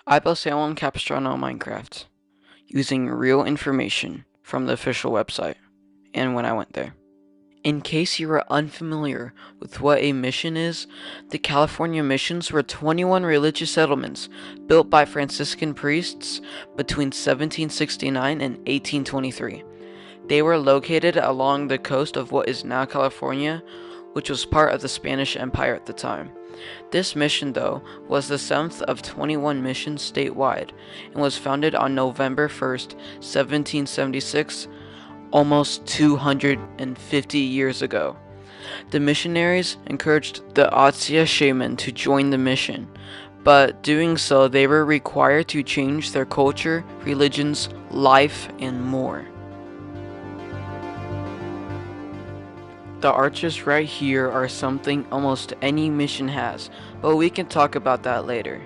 I built San Juan Capistrano on Minecraft using real information from the official website and when I went there. In case you are unfamiliar with what a mission is, the California missions were 21 religious settlements built by Franciscan priests between 1769 and 1823. They were located along the coast of what is now California, which was part of the Spanish Empire at the time. This mission, though, was the 7th of 21 missions statewide and was founded on November 1st, 1776, almost 250 years ago. The missionaries encouraged the Atsia shaman to join the mission, but doing so, they were required to change their culture, religions, life, and more. The arches right here are something almost any mission has, but we can talk about that later.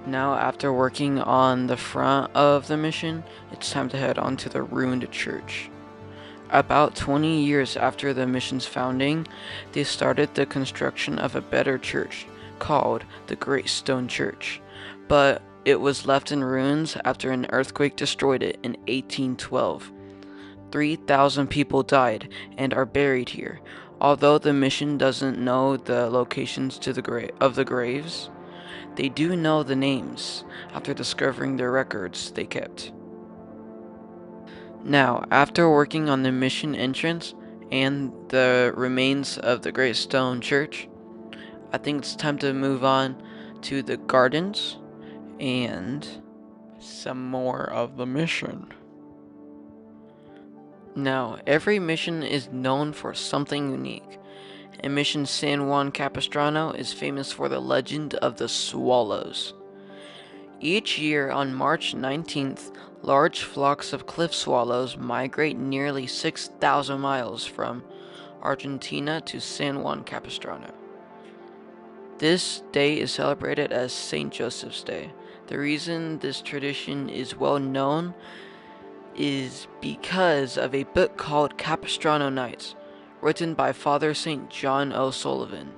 Now, after working on the front of the mission, it's time to head on to the ruined church. About 20 years after the mission's founding, they started the construction of a better church called the Great Stone Church, but it was left in ruins after an earthquake destroyed it in 1812. 3,000 people died and are buried here. Although the mission doesn't know the locations to of the graves, they do know the names after discovering their records they kept. Now, after working on the mission entrance and the remains of the Great Stone Church, I think it's time to move on to the gardens and some more of the mission. Now, every mission is known for something unique, and Mission San Juan Capistrano is famous for the legend of the swallows. Each year on March 19th, large flocks of cliff swallows migrate nearly 6,000 miles from Argentina to San Juan Capistrano. This day is celebrated as St. Joseph's Day. The reason this tradition is well known is because of a book called Capistrano Nights, written by Father St. John O'Sullivan.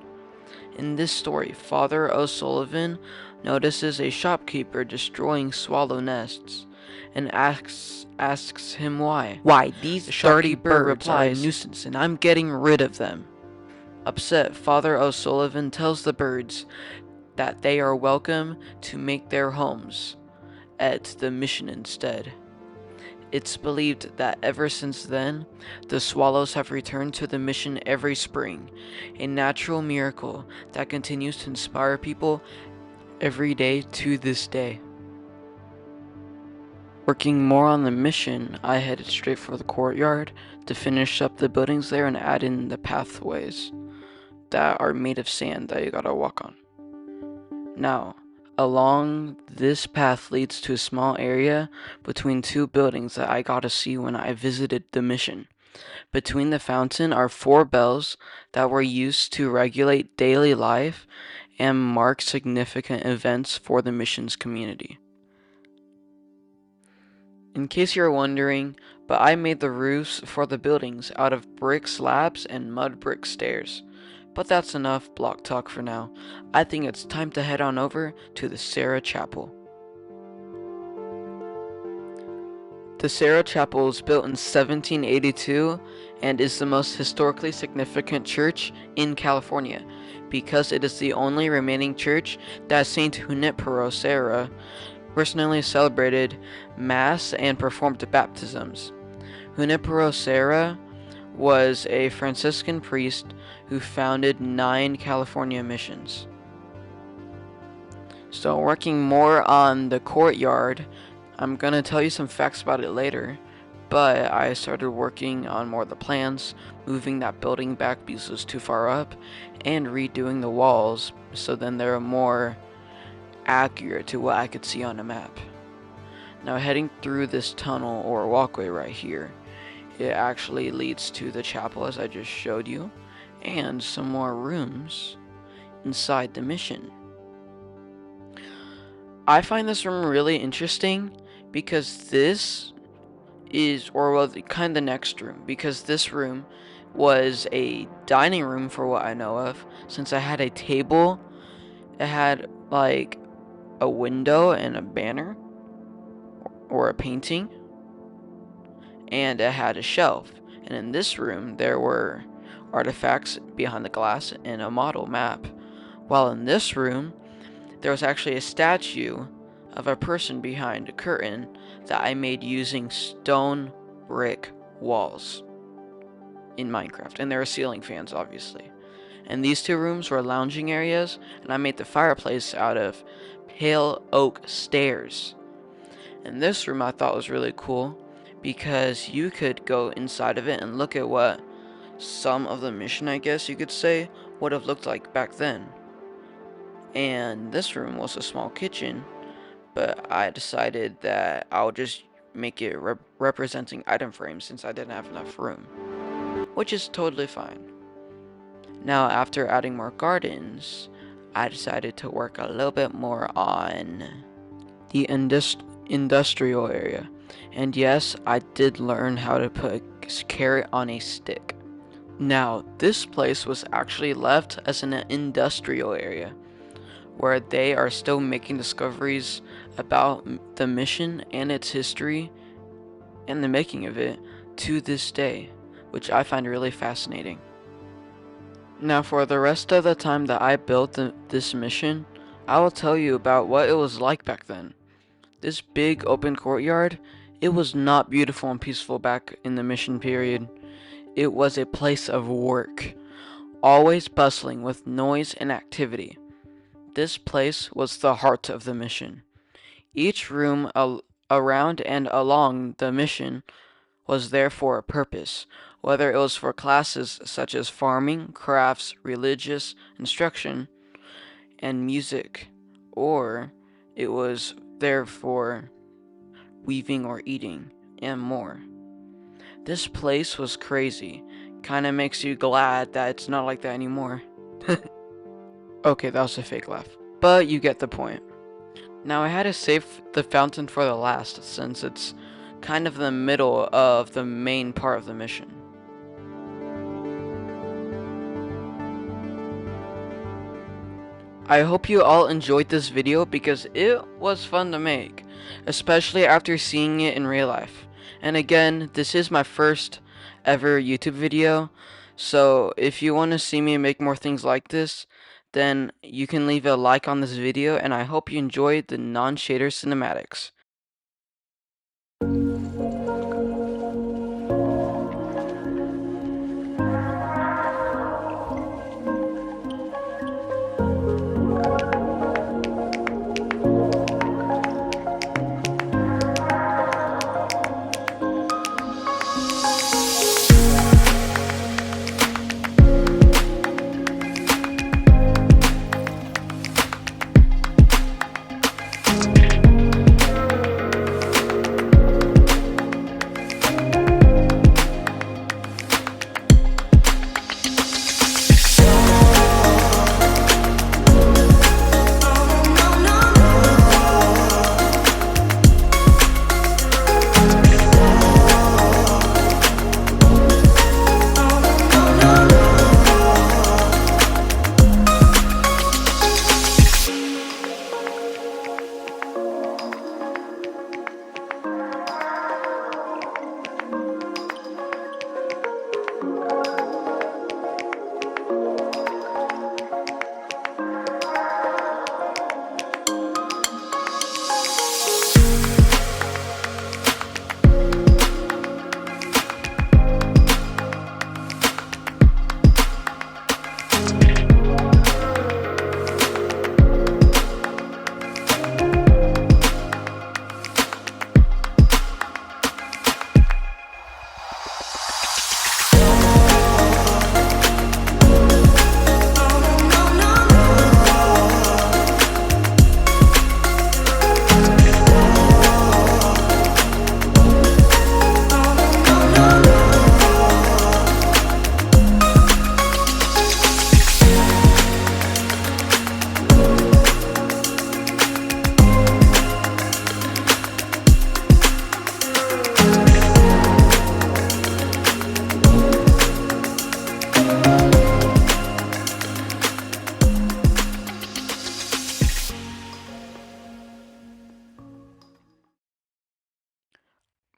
In this story, Father O'Sullivan notices a shopkeeper destroying swallow nests and asks him why. Why, these dirty birds are a nuisance and I'm getting rid of them. Upset, Father O'Sullivan tells the birds that they are welcome to make their homes at the mission instead. It's believed that ever since then, the swallows have returned to the mission every spring, a natural miracle that continues to inspire people every day to this day. Working more on the mission, I headed straight for the courtyard to finish up the buildings there and add in the pathways that are made of sand that you gotta walk on. Now, along this path leads to a small area between two buildings that I got to see when I visited the mission. Between the fountain are 4 bells that were used to regulate daily life and mark significant events for the mission's community. In case you're wondering, but I made the roofs for the buildings out of brick slabs and mud brick stairs. But that's enough block talk for now. I think it's time to head on over to the Sarah Chapel. The Sarah Chapel was built in 1782 and is the most historically significant church in California because it is the only remaining church that Saint Junipero Serra personally celebrated Mass and performed baptisms. Junipero Serra was a Franciscan priest who founded 9 California missions. So working more on the courtyard, I'm going to tell you some facts about it later, but I started working on more of the plans, moving that building back because it was too far up, and redoing the walls so then they're more accurate to what I could see on a map. Now heading through this tunnel or walkway right here, it actually leads to the chapel as I just showed you, and some more rooms inside the mission. I find this room really interesting because this is, or well, kind of the next room, because this room was a dining room for what I know of, since I had a table, it had like a window and a banner or a painting, and it had a shelf. And in this room there were artifacts behind the glass and a model map, while in this room there was actually a statue of a person behind a curtain that I made using stone brick walls in Minecraft, and there were ceiling fans obviously. And these two rooms were lounging areas, and I made the fireplace out of pale oak stairs. And this room I thought was really cool because you could go inside of it and look at what some of the mission, I guess you could say, would have looked like back then. And this room was a small kitchen, but I decided that I'll just make it representing item frames since I didn't have enough room, which is totally fine. Now, after adding more gardens, I decided to work a little bit more on the industrial area. And yes, I did learn how to put a carrot on a stick. Now, this place was actually left as an industrial area, where they are still making discoveries about the mission and its history and the making of it to this day, which I find really fascinating. Now, for the rest of the time that I built this mission, I will tell you about what it was like back then. This big open courtyard, it was not beautiful and peaceful back in the mission period. It was a place of work, always bustling with noise and activity. This place was the heart of the mission. Each room around and along the mission was there for a purpose, whether it was for classes such as farming, crafts, religious instruction, and music, or it was there for weaving or eating, and more. This place was crazy. Kinda makes you glad that it's not like that anymore. Okay, that was a fake laugh, but you get the point. Now I had to save the fountain for the last, since it's kind of the middle of the main part of the mission. I hope you all enjoyed this video because it was fun to make, especially after seeing it in real life. And again, this is my first ever YouTube video, so if you want to see me make more things like this, then you can leave a like on this video, and I hope you enjoyed the non-shader cinematics.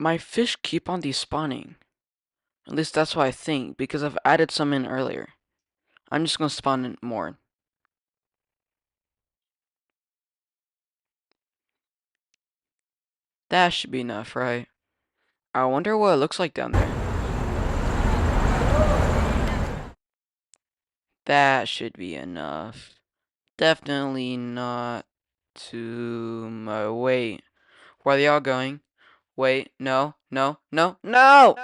My fish keep on despawning. At least that's what I think, because I've added some in earlier. I'm just gonna spawn in more. That should be enough, right? I wonder what it looks like down there. That should be enough. Definitely not too much. Wait, where are they all going? Wait, no, no, no, no!